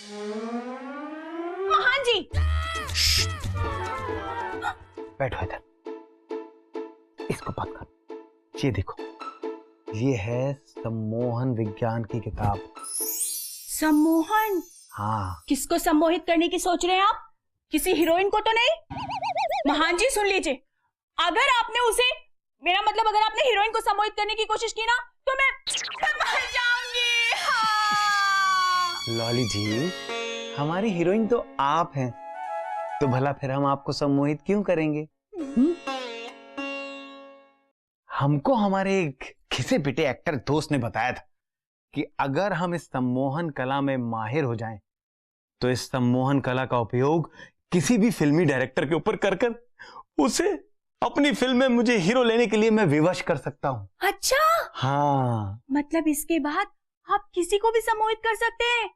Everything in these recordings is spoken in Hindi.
महान जी। बैठो इधर, इसको बात कर। ये देखो, ये है सम्मोहन विज्ञान की किताब। सम्मोहन? हाँ। किसको सम्मोहित करने की सोच रहे हैं आप? किसी हीरोइन को तो नहीं? महान जी सुन लीजिए, अगर आपने उसे, मेरा मतलब अगर आपने हीरोइन को सम्मोहित करने की कोशिश की ना तो मैं मर जाऊंगी। हाँ। लॉली जी, हमारी हीरोइन तो आप हैं, तो भला फिर हम आपको सम्मोहित क्यों करेंगे? हमको हमारे एक घिसे पिटे एक्टर दोस्त ने बताया था कि अगर हम इस सम्मोहन कला में माहिर हो जाएं, तो इस सम्मोहन कला का उपयोग किसी भी फिल्मी डायरेक्टर के ऊपर कर कर उसे अपनी फिल्म में मुझे हीरो लेने के लिए मैं विवश कर सकता हूँ। अच्छा, हाँ। मतलब इसके बाद आप किसी को भी सम्मोहित कर सकते हैं?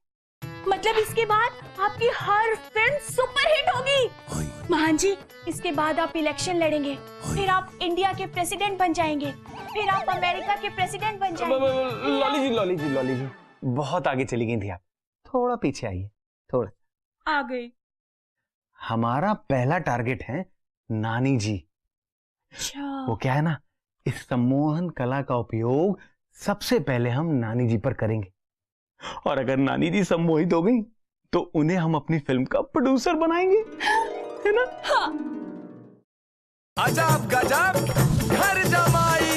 मतलब इसके बाद आपकी हर फिल्म सुपरहिट होगी। महान जी, इसके बाद आप इलेक्शन लड़ेंगे, फिर आप इंडिया के प्रेसिडेंट बन जाएंगे, फिर आप अमेरिका के प्रेसिडेंट बन जाएंगे। लॉली जी, बहुत आगे चली गई थी आप, थोड़ा पीछे आइए, थोड़ा। आ गई। हमारा पहला टारगेट है नानी जी। अच्छा। वो क्या है ना, इस सम्मोहन कला का उपयोग सबसे पहले हम नानी जी पर करेंगे, और अगर नानी जी सम्मोहित हो गई तो उन्हें हम अपनी फिल्म का प्रोड्यूसर बनाएंगे, है ना? हाँ। अजब गजब घर जमाई।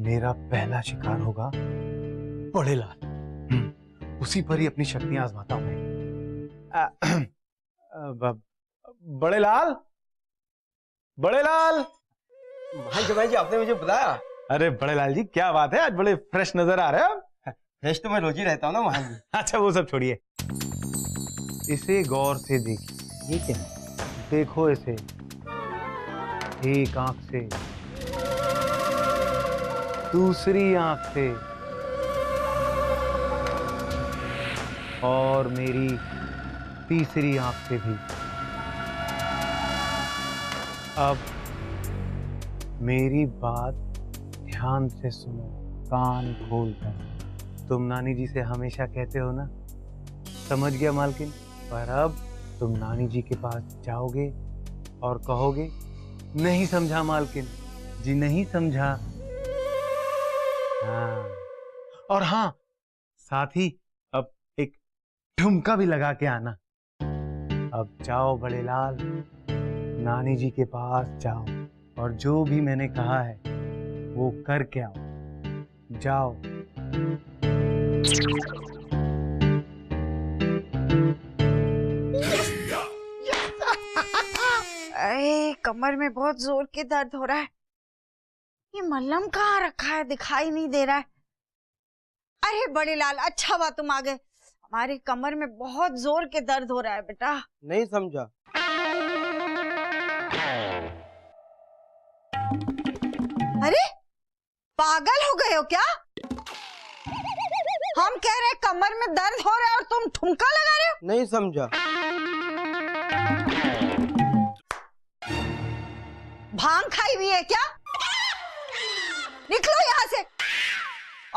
मेरा पहला शिकार होगा बड़े लाल। उसी पर ही अपनी शक्तियां आजमाता हूं मैं। बड़े लाल, बड़े लाल। भाई जी, आपने मुझे बुलाया? अरे बड़े लाल जी, क्या बात है, आज बड़े फ्रेश नजर आ रहे हो आप। फ्रेश तो मैं रोज ही रहता हूँ ना महान जी। अच्छा वो सब छोड़िए, इसे गौर से देखिए। ये क्या है? देखो इसे, एक आंख से, दूसरी आंख से, और मेरी तीसरी आंख से भी। अब मेरी बात ध्यान से सुनो, कान खोलकर। तुम नानी जी से हमेशा कहते हो ना, समझ गया मालकिन? पर अब तुम नानी जी के पास जाओगे और कहोगे, नहीं समझा मालकिन जी, नहीं समझा। हाँ, और हाँ, साथ ही अब एक ठुमका भी लगा के आना। अब जाओ बड़े लाल, नानी जी के पास जाओ, और जो भी मैंने कहा है वो करके आओ। जाओ। अरे कमर में बहुत जोर के दर्द हो रहा है। ये मल्लम कहाँ रखा है, दिखाई नहीं दे रहा है। अरे बड़े लाल, अच्छा हुआ तुम आ गए। हमारी कमर में बहुत जोर के दर्द हो रहा है बेटा। नहीं समझा। अरे पागल हो गए हो क्या? हम कह रहे हैं कमर में दर्द हो रहा है और तुम ठुमका लगा रहे हो। नहीं समझा। भांग खाई हुई है क्या? निकलो यहाँ से,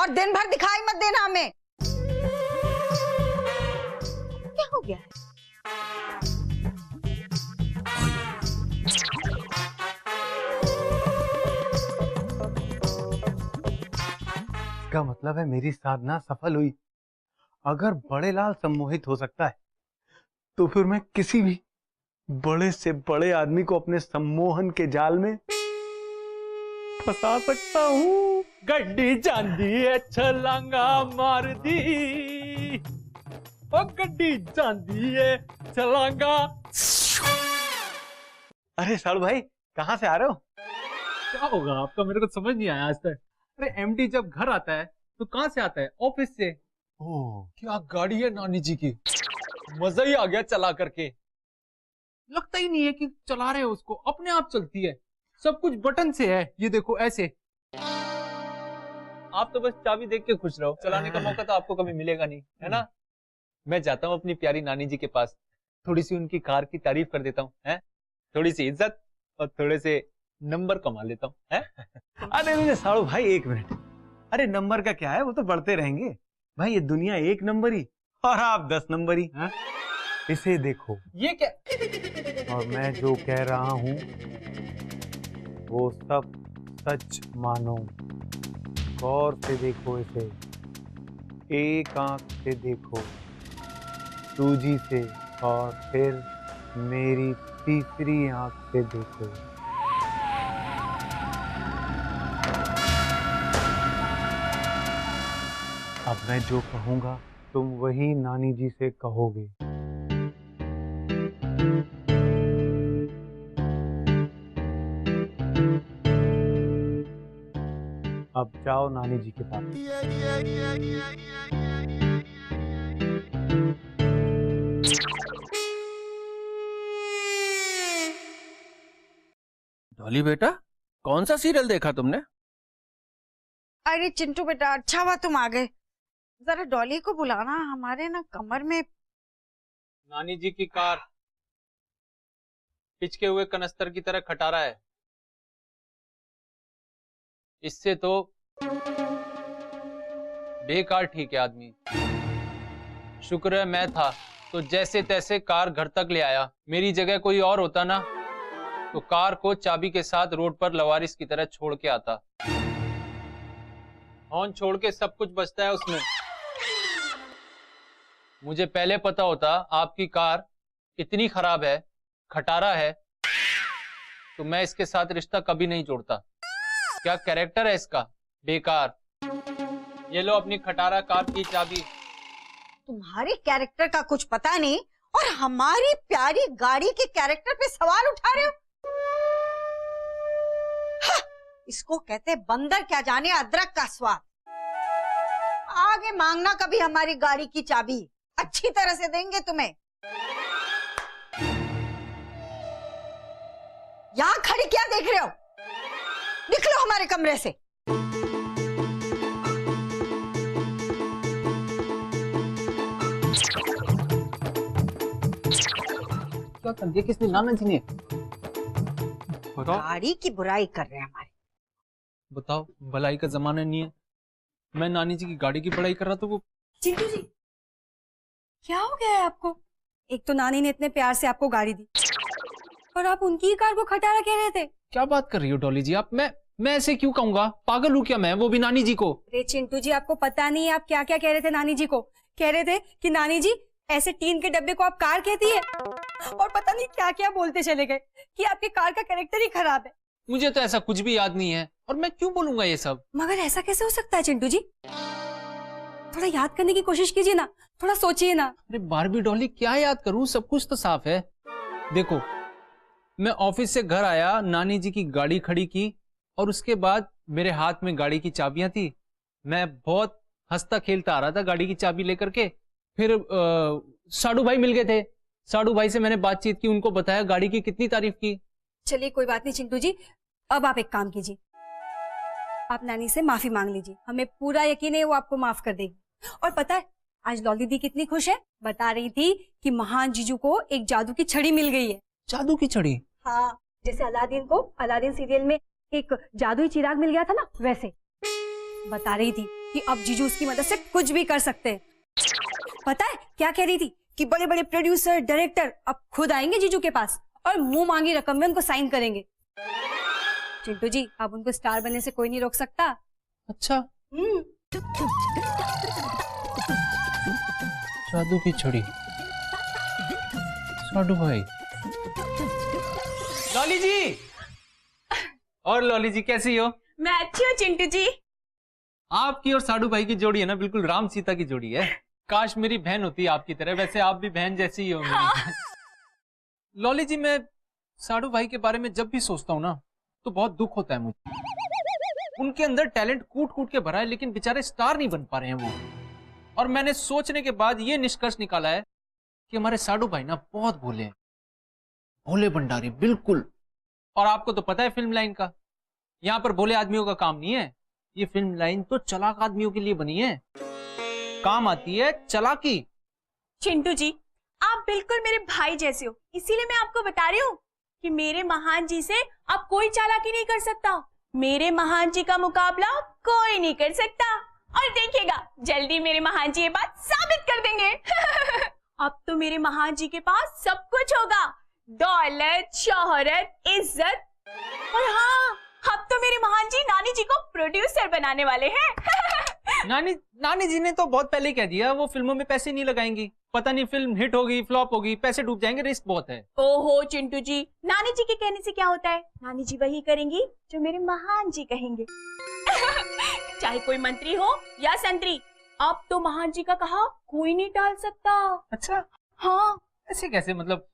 और दिन भर दिखाई मत देना हमें। क्या हो गया? इसका मतलब है मेरी साधना सफल हुई। अगर बड़े लाल सम्मोहित हो सकता है तो फिर मैं किसी भी बड़े से बड़े आदमी को अपने सम्मोहन के जाल में फंसा सकता हूँ। गड्डी जांदी है छलांगा मार दी, ओ गड्डी जांदी है छलांगा। अरे साड़ू भाई, कहाँ से आ रहे हो? क्या होगा आपका, मेरे को समझ नहीं आया आज तक। अरे एमडी जब घर आता है तो कहाँ से आता है? ऑफिस से। ओह, क्या गाड़ी है नानी जी की, मजा ही आ गया चला करके। लगता ही नहीं है कि चला रहे हो उसको, अपने आप चलती है, सब कुछ बटन से है। ये देखो ऐसे। आप तो बस चाबी देख के खुश रहो, चलाने का मौका तो आपको कभी मिलेगा नहीं, है ना? मैं जाता हूँ अपनी प्यारी नानी जी के पास, थोड़ी सी उनकी कार की तारीफ कर देता हूँ, हैं? थोड़ी सी इज्जत और थोड़े से नंबर कमा लेता हूँ है? अरे साड़ू भाई, 1 मिनट। अरे नंबर का क्या है, वो तो बढ़ते रहेंगे भाई। ये दुनिया 1 नंबर ही और आप 10 नंबर ही। हाँ? इसे देखो ये क्या? और मैं जो कह रहा हूँ वो सब सच मानो। गौर से देखो इसे, एक आंख से देखो, दूजी से, और फिर मेरी तीसरी आंख से देखो। अब मैं जो कहूंगा तुम वही नानी जी से कहोगे। अब जाओ नानी जी के पास। डॉली बेटा, कौन सा सीरियल देखा तुमने? अरे चिंटू बेटा, अच्छा हुआ तुम आ गए। जरा डॉली को बुलाना, हमारे ना कमर में। नानी जी की कार पिचके हुए कनस्तर की तरह खटारा है। इससे तो बेकार ठीक है आदमी। शुक्र है मैं था तो जैसे तैसे कार घर तक ले आया। मेरी जगह कोई और होता ना तो कार को चाबी के साथ रोड पर लवारिस की तरह छोड़ के आता। हॉर्न छोड़ के सब कुछ बचता है उसमें। मुझे पहले पता होता आपकी कार इतनी खराब है, खटारा है, तो मैं इसके साथ रिश्ता कभी नहीं जोड़ता। क्या कैरेक्टर है इसका, बेकार। ये लो अपनी खटारा कार की चाबी। तुम्हारे कैरेक्टर का कुछ पता नहीं और हमारी प्यारी गाड़ी के कैरेक्टर पे सवाल उठा रहे हो। हाँ, इसको कहते बंदर क्या जाने अदरक का स्वाद। आगे मांगना कभी हमारी गाड़ी की चाबी, अच्छी तरह से देंगे तुम्हें। यहां खड़ी क्या देख रहे हो, निकलो हमारे कमरे से। क्या कर दिया किसने, नाना जी ने? बताओ गाड़ी की बुराई कर रहे हैं हमारे। बताओ, भलाई का जमाना नहीं है। मैं नानी जी की गाड़ी की बड़ाई कर रहा तो वो। चिंटू जी, क्या हो गया है आपको? एक तो नानी ने इतने प्यार से आपको गाड़ी दी और आप उनकी ही कार को खटारा कह रहे थे। क्या बात कर रही हो डॉली जी आप? मैं ऐसे क्यों कहूंगा? पागल हूँ क्या मैं? वो भी नानी जी को। अरे चिंटू जी, आपको पता नहीं है आप क्या क्या कह रहे थे नानी जी को। कह रहे थे कि नानी जी ऐसे टीन के डब्बे को आप कार कहती है, और पता नहीं क्या क्या बोलते चले गए कि आपकी कार का कैरेक्टर ही खराब है। मुझे तो ऐसा कुछ भी याद नहीं है और मैं क्यों बोलूंगा ये सब। मगर ऐसा कैसे हो सकता है चिंटू जी? थोड़ा याद करने की कोशिश कीजिए ना, थोड़ा सोचिए ना। अरे बारबी डॉली, क्या याद करूं? सब कुछ तो साफ है। देखो, मैं ऑफिस से घर आया, नानी जी की गाड़ी खड़ी की और उसके बाद मेरे हाथ में गाड़ी की चाबियां थी। मैं बहुत हंसता खेलता आ रहा था गाड़ी की चाबी लेकर के। फिर साडू भाई मिल गए थे। साडू भाई से मैंने बातचीत की, उनको बताया, गाड़ी की कितनी तारीफ की। चलिए कोई बात नहीं चिंटू जी, अब आप एक काम कीजिए, आप नानी से माफी मांग लीजिए। हमें पूरा यकीन है वो आपको माफ कर देगी। और पता है आज लॉली दी कितनी खुश है, बता रही थी कि महान जीजू को एक जादू की छड़ी मिल गई है। जादू की छड़ी? हाँ, जैसे अलादीन को अलादीन सीरियल में एक जादुई चिराग मिल गया था ना, वैसे। बता रही थी कि अब जीजू उसकी मदद से कुछ भी कर सकते हैं। पता है क्या कह रही थी? कि बड़े बड़े प्रोड्यूसर, डायरेक्टर अब खुद आएंगे जीजू के पास और मुंह मांगी रकम में उनको साइन करेंगे। चिंटू जी, अब उनको स्टार बनने से कोई नहीं रोक सकता। अच्छा, जादू की छड़ी। साडू भाई। लॉली जी, और लॉली जी कैसी हो? मैं अच्छी हूँ चिंटू जी। आपकी और साडू भाई की जोड़ी है ना, बिल्कुल राम सीता की जोड़ी है। काश मेरी बहन होती आपकी तरह। वैसे आप भी बहन जैसी ही हो मेरी। हाँ। लॉली जी, मैं साडू भाई के बारे में जब भी सोचता हूँ ना तो बहुत दुख होता है मुझे। उनके अंदर टैलेंट कूट कूट के भरा है, लेकिन बेचारे स्टार नहीं बन पा रहे हैं वो। और मैंने सोचने के बाद ये निष्कर्ष निकाला है कि हमारे साडू भाई ना बहुत भोले हैं, भोले भंडारी बिल्कुल। और आपको तो पता है फिल्म लाइन का, यहाँ पर भोले आदमियों का काम नहीं है। ये फिल्म लाइन तो चालाक आदमियों के लिए बनी है, काम आती है चालाकी। चिंटू जी, आप बिल्कुल मेरे भाई जैसे हो, इसीलिए मैं आपको बता रही हूँ कि मेरे महान जी से अब कोई चालाकी नहीं कर सकता। मेरे महान जी का मुकाबला कोई नहीं कर सकता। और देखिएगा जल्दी मेरे महान जी ये बात साबित कर देंगे। अब तो मेरे महान जी के पास सब कुछ होगा, दौलत, शोहरत, इज्जत। और हाँ, अब तो मेरे महान जी नानी जी को प्रोड्यूसर बनाने वाले हैं। नानी जी ने तो बहुत पहले कह दिया वो फिल्मों में पैसे नहीं लगाएंगी। पता नहीं फिल्म हिट होगी फ्लॉप होगी, पैसे डूब जाएंगे, रिस्क बहुत है। ओहो चिंटू जी, नानी जी के कहने से क्या होता है, नानी जी वही करेंगी जो मेरे महान जी कहेंगे। चाहे कोई मंत्री हो या संतरी, अब तो महान जी का कहा कोई नहीं टाल सकता। अच्छा हाँ। ऐसे कैसे, मतलब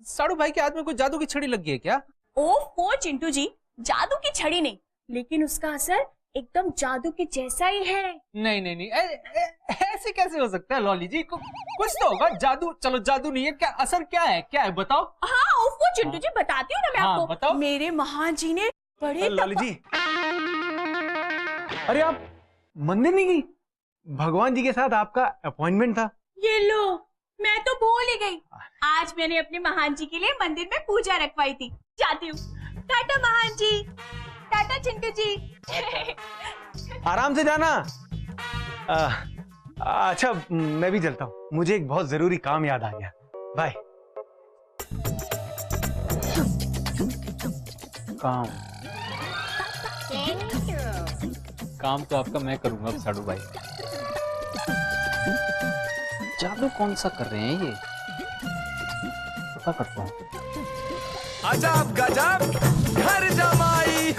साड़ू भाई के हाथ में कोई जादू की छड़ी लग गई है क्या? ओहो चिंटू जी, जादू की छड़ी नहीं, लेकिन उसका असर एकदम जादू के जैसा ही है। नहीं, ऐसे कैसे हो सकता है लॉली जी? कुछ तो होगा जादू। चलो जादू नहीं है, क्या असर क्या है बताओ। हाँ वो चिंटू जी बताती हूँ ना मैं आपको। बताओ। मेरे महान जी ने बड़े लॉली जी, अरे आप मंदिर नहीं गई? भगवान जी के साथ आपका अपॉइंटमेंट था। ये लो, मैं तो भूल ही गई। आज मैंने अपने महान जी के लिए मंदिर में पूजा रखवाई थी। जाती हूँ। टाटा महान जी, टाटा चिंटू जी। आराम से जाना। अच्छा मैं भी चलता हूँ, मुझे एक बहुत जरूरी काम याद आ गया। बाय। काम तो आपका मैं करूंगा साड़ू भाई। जादू कौन सा कर रहे हैं ये, पता करता हूँ। अजब गजब घर जमाई।